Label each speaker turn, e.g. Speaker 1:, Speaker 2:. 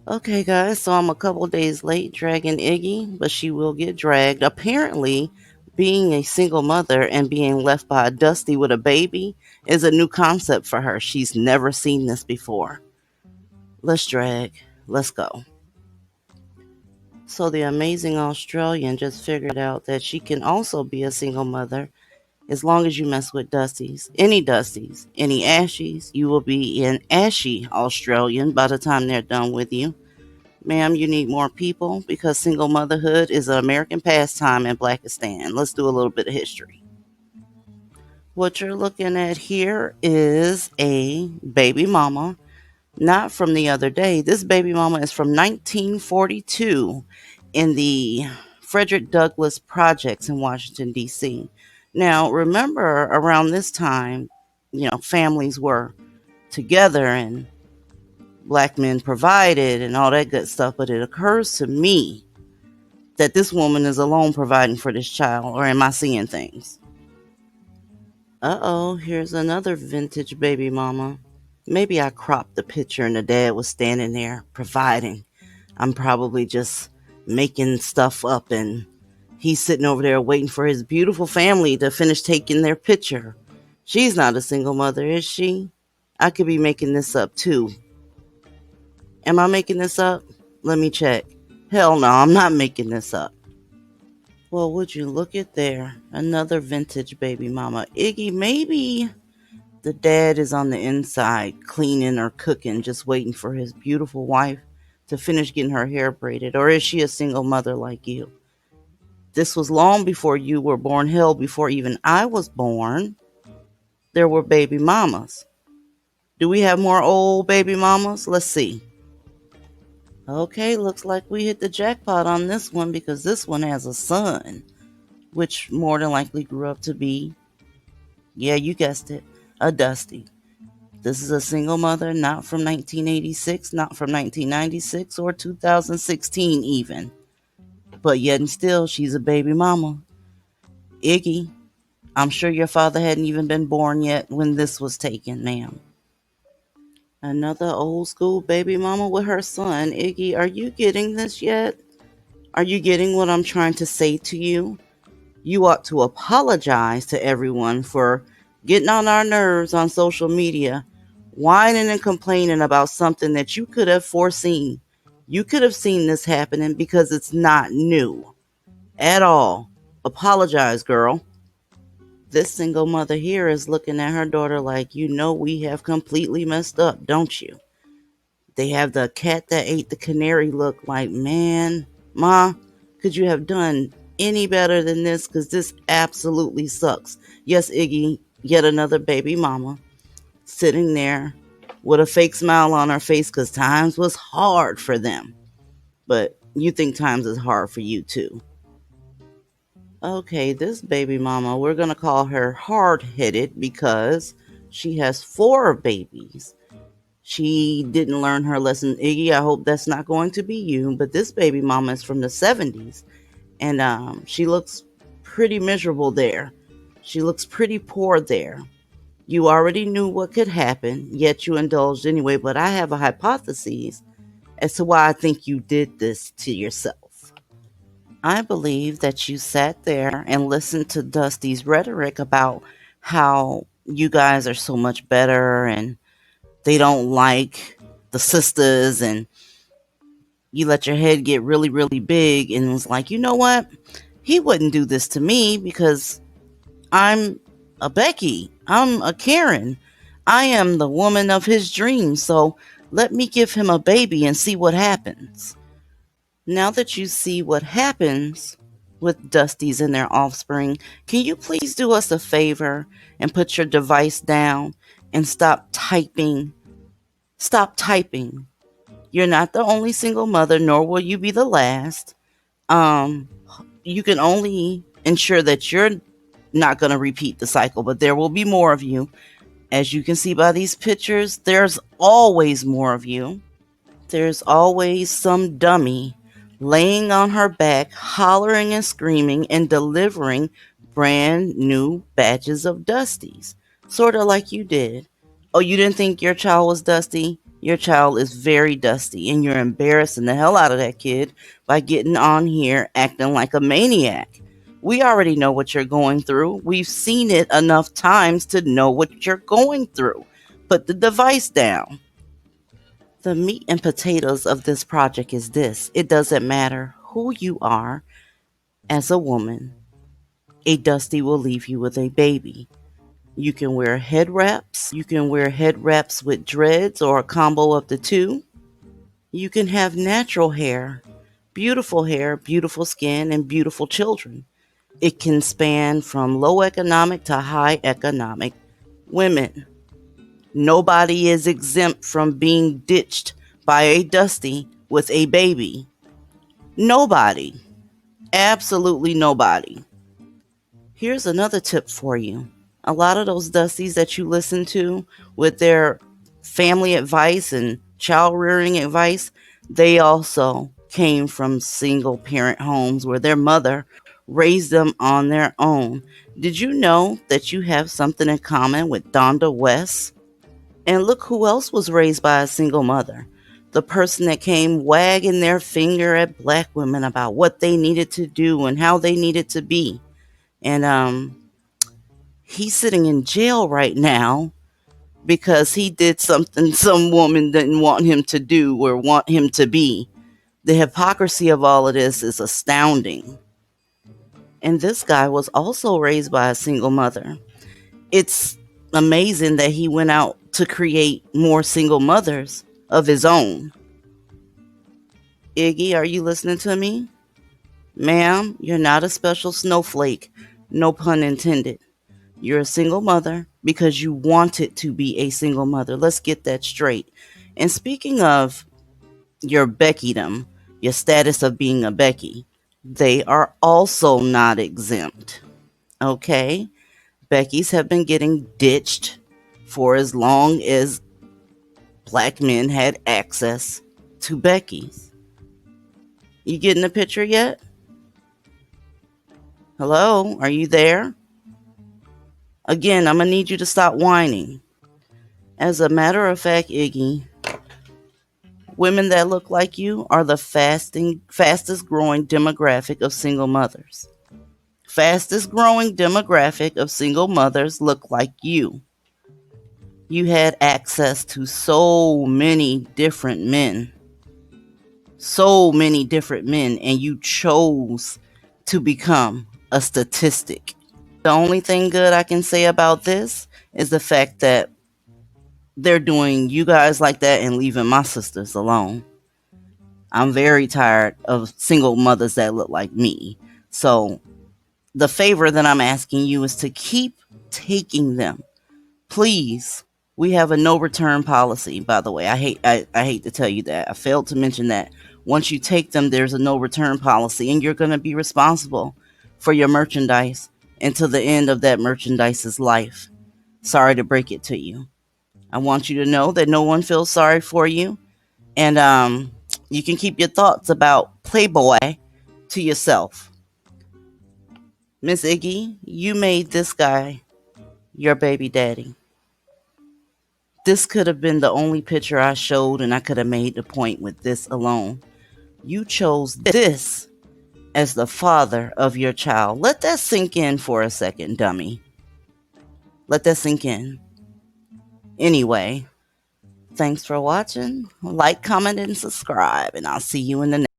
Speaker 1: Okay, guys, so I'm a couple days late dragging Iggy, but she will get dragged. Apparently, being a single mother and being left by a Dusty with a baby is a new concept for her. She's never seen this before. Let's drag. Let's go. So, the amazing Australian just figured out that she can also be a single mother as long as you mess with Dusties, any Ashies, you will be an Ashy Australian by the time they're done with you. Ma'am, you need more people because single motherhood is an American pastime in Blackistan. Let's do a little bit of history. What you're looking at here is a baby mama, not from the other day. This baby mama is from 1942 in the Frederick Douglass projects in Washington, D.C. Now, remember around this time, families were together and black men provided and all that good stuff, but it occurs to me that this woman is alone providing for this child, or am I seeing things? Uh-oh, here's another vintage baby mama. Maybe I cropped the picture and the dad was standing there providing. I'm probably just making stuff up and he's sitting over there waiting for his beautiful family to finish taking their picture. She's not a single mother, is she? I could be making this up too. Am I making this up? Let me check. Hell no, I'm not making this up. Well, would you look at there? Another vintage baby mama. Iggy, maybe the dad is on the inside cleaning or cooking, just waiting for his beautiful wife to finish getting her hair braided. Or is she a single mother like you? This was long before you were born. Hell, before even I was born, there were baby mamas. Do we have more old baby mamas? Let's see. Okay, looks like we hit the jackpot on this one because this one has a son, which more than likely grew up to be, yeah, you guessed it, a Dusty. This is a single mother, not from 1986, not from 1996 or 2016 even. But yet and still, she's a baby mama. Iggy, I'm sure your father hadn't even been born yet when this was taken, ma'am. Another old school baby mama with her son. Iggy, are you getting this yet? Are you getting what I'm trying to say to you? You ought to apologize to everyone for getting on our nerves on social media, whining and complaining about something that you could have foreseen. You could have seen this happening because it's not new at all. Apologize, girl. This single mother here is looking at her daughter like, we have completely messed up, don't you? They have the cat that ate the canary look like, man, ma, could you have done any better than this? Because this absolutely sucks. Yes, Iggy, yet another baby mama sitting there with a fake smile on her face because times was hard for them. But you think times is hard for you too. Okay, this baby mama, we're going to call her hard headed because she has four babies. She didn't learn her lesson. Iggy, I hope that's not going to be you. But this baby mama is from the 70s. And she looks pretty miserable there. She looks pretty poor there. You already knew what could happen, yet you indulged anyway. But I have a hypothesis as to why I think you did this to yourself. I believe that you sat there and listened to Dusty's rhetoric about how you guys are so much better and they don't like the sisters, and you let your head get really, really big and was like, you know what? He wouldn't do this to me because I'm a Becky. I'm a Karen. I am the woman of his dreams. So let me give him a baby and see what happens. Now that you see what happens with Dusties and their offspring, can you please do us a favor and put your device down and stop typing? Stop typing. You're not the only single mother, nor will you be the last. Um, you can only ensure that you're not going to repeat the cycle, but there will be more of you. As you can see by these pictures, there's always more of you. There's always some dummy laying on her back, hollering and screaming and delivering brand new batches of Dusties, sort of like you did. Oh, you didn't think your child was Dusty? Your child is very dusty, and you're embarrassing the hell out of that kid by getting on here acting like a maniac. We already know what you're going through. We've seen it enough times to know what you're going through. Put the device down. The meat and potatoes of this project is this: it doesn't matter who you are as a woman, a dusty will leave you with a baby. You can wear head wraps with dreads or a combo of the two. You can have natural hair, beautiful skin, and beautiful children. It can span from low economic to high economic women. Nobody is exempt from being ditched by a Dusty with a baby. Nobody. Absolutely nobody. Here's another tip for you. A lot of those Dusties that you listen to with their family advice and child rearing advice, they also came from single parent homes where their mother raised them on their own. Did you know that you have something in common with Donda West? And look who else was raised by a single mother. The person that came wagging their finger at black women about what they needed to do and how they needed to be. And he's sitting in jail right now because he did something some woman didn't want him to do or want him to be. The hypocrisy of all of this is astounding. And this guy was also raised by a single mother. It's amazing that he went out to create more single mothers of his own. Iggy, are you listening to me? Ma'am, you're not a special snowflake. No pun intended. You're a single mother because you wanted to be a single mother. Let's get that straight. And speaking of your Beckydom, your status of being a Becky, they are also not exempt. Okay? Beckys have been getting ditched for as long as black men had access to Beckys. You getting the picture yet? Hello? Are you there? Again, I'm going to need you to stop whining. As a matter of fact, Iggy, women that look like you are the fastest growing demographic of single mothers. Fastest growing demographic of single mothers look like you. You had access to so many different men. So many different men, and you chose to become a statistic. The only thing good I can say about this is the fact that they're doing you guys like that and leaving my sisters alone. I'm very tired of single mothers that look like me. So the favor that I'm asking you is to keep taking them. Please. We have a no return policy, by the way. I hate to tell you that. I failed to mention that. Once you take them, there's a no return policy, and you're going to be responsible for your merchandise until the end of that merchandise's life. Sorry to break it to you. I want you to know that no one feels sorry for you. And you can keep your thoughts about Playboy to yourself. Miss Iggy, you made this guy your baby daddy. This could have been the only picture I showed, and I could have made the point with this alone. You chose this as the father of your child. Let that sink in for a second, dummy. Let that sink in. Anyway, thanks for watching. Like, comment, and subscribe, and I'll see you in the next.